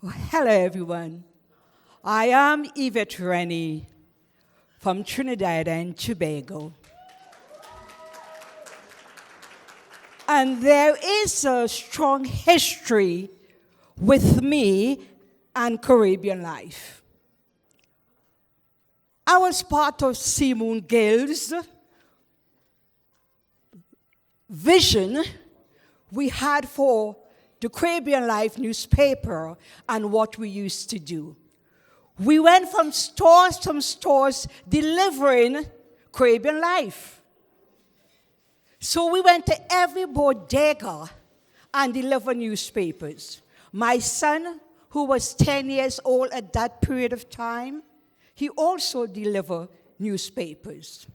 Hello, everyone. I am Yvette Rennie from Trinidad and Tobago. And there is a strong history with me and Caribbean life. I was part of Simon Gill's vision we had for the Caribbean Life newspaper and what we used to do. We went from stores to stores delivering Caribbean Life. So we went to every bodega and delivered newspapers. My son, who was 10 years old at that period of time, he also delivered newspapers.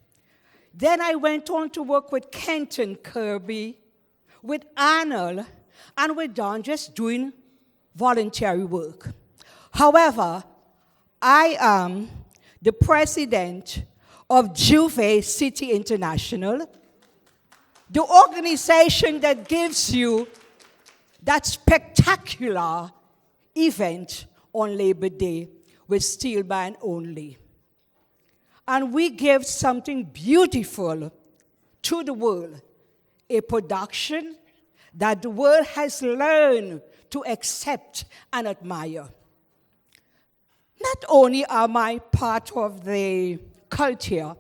Then I went on to work with Kenton Kirby, with Arnold, and we're done just doing voluntary work. However, I am the president of Juve City International, the organization that gives you that spectacular event on Labor Day with steel band only. And we give something beautiful to the world, a production that the world has learned to accept and admire. Not only am I part of the culture,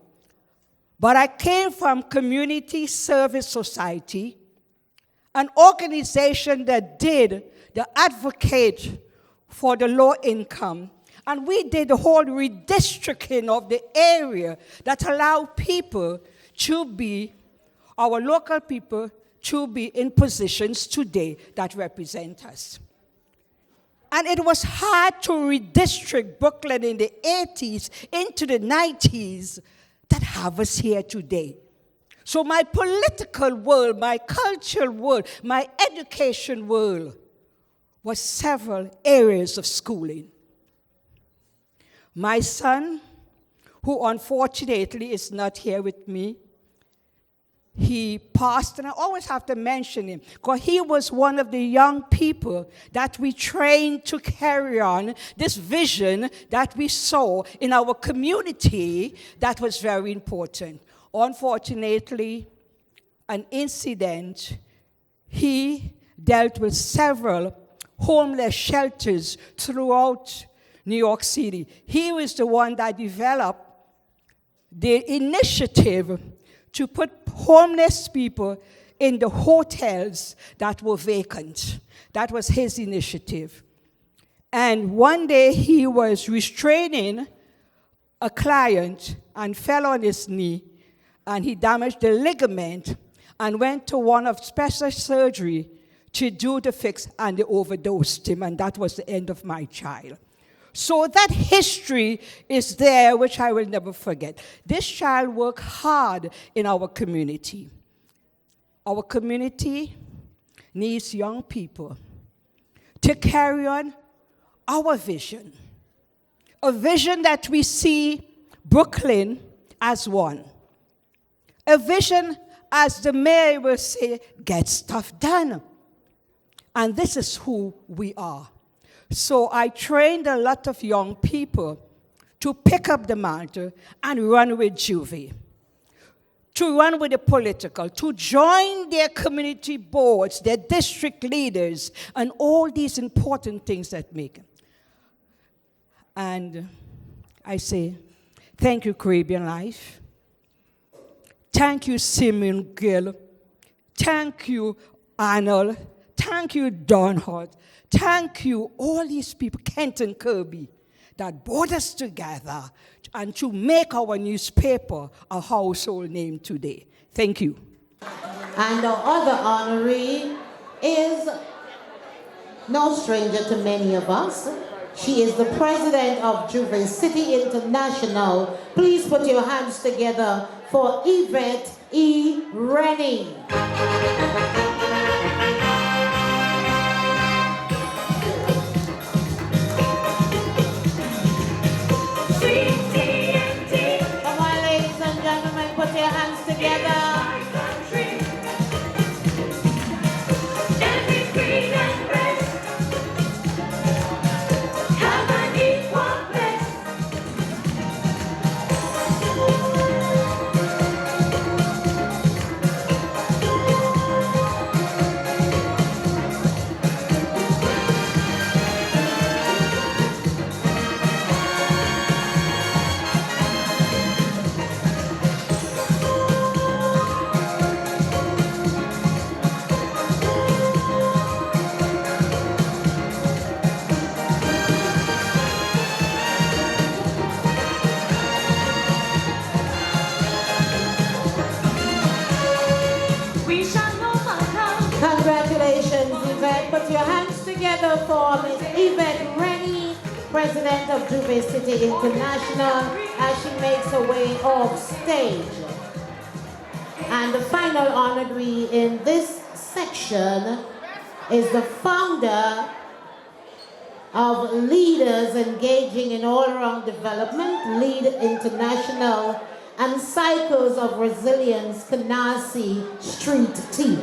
but I came from Community Service Society, an organization that did the advocate for the low income. And we did the whole redistricting of the area that allowed people to be, our local people, to be in positions today that represent us. And it was hard to redistrict Brooklyn in the 80s into the 90s that have us here today. So my political world, my cultural world, my education world was several areas of schooling. My son, who unfortunately is not here with me, he passed, and I always have to mention him, because he was one of the young people that we trained to carry on this vision that we saw in our community that was very important. Unfortunately, an incident, he dealt with several homeless shelters throughout New York City. He was the one that developed the initiative to put homeless people in the hotels that were vacant. That was his initiative. And one day he was restraining a client and fell on his knee, and he damaged the ligament and went to one of special surgery to do the fix, and they overdosed him, and that was the end of my child. So that history is there, which I will never forget. This child worked hard in our community. Our community needs young people to carry on our vision, a vision that we see Brooklyn as one, a vision, as the mayor will say, get stuff done. And this is who we are. So I trained a lot of young people to pick up the mantle and run with Juve, to run with the political, to join their community boards, their district leaders, and all these important things that make it. And I say, thank you, Caribbean Life. Thank you, Simon Gill. Thank you, Arnold. Thank you, Don Hart. Thank you, all these people, Kenton Kirby, that brought us together and to make our newspaper a household name today. Thank you. And the other honoree is no stranger to many of us. She is the president of Juve City International. Please put your hands together for Yvette E. Rennie. Put your hands together. together for Miss Yvette Rennie, President of Juve City International, as she makes her way off stage. And the final honoree in this section is the founder of Leaders Engaging in All-Around Development, Lead International, and Cycles of Resilience Canarsie Street Team.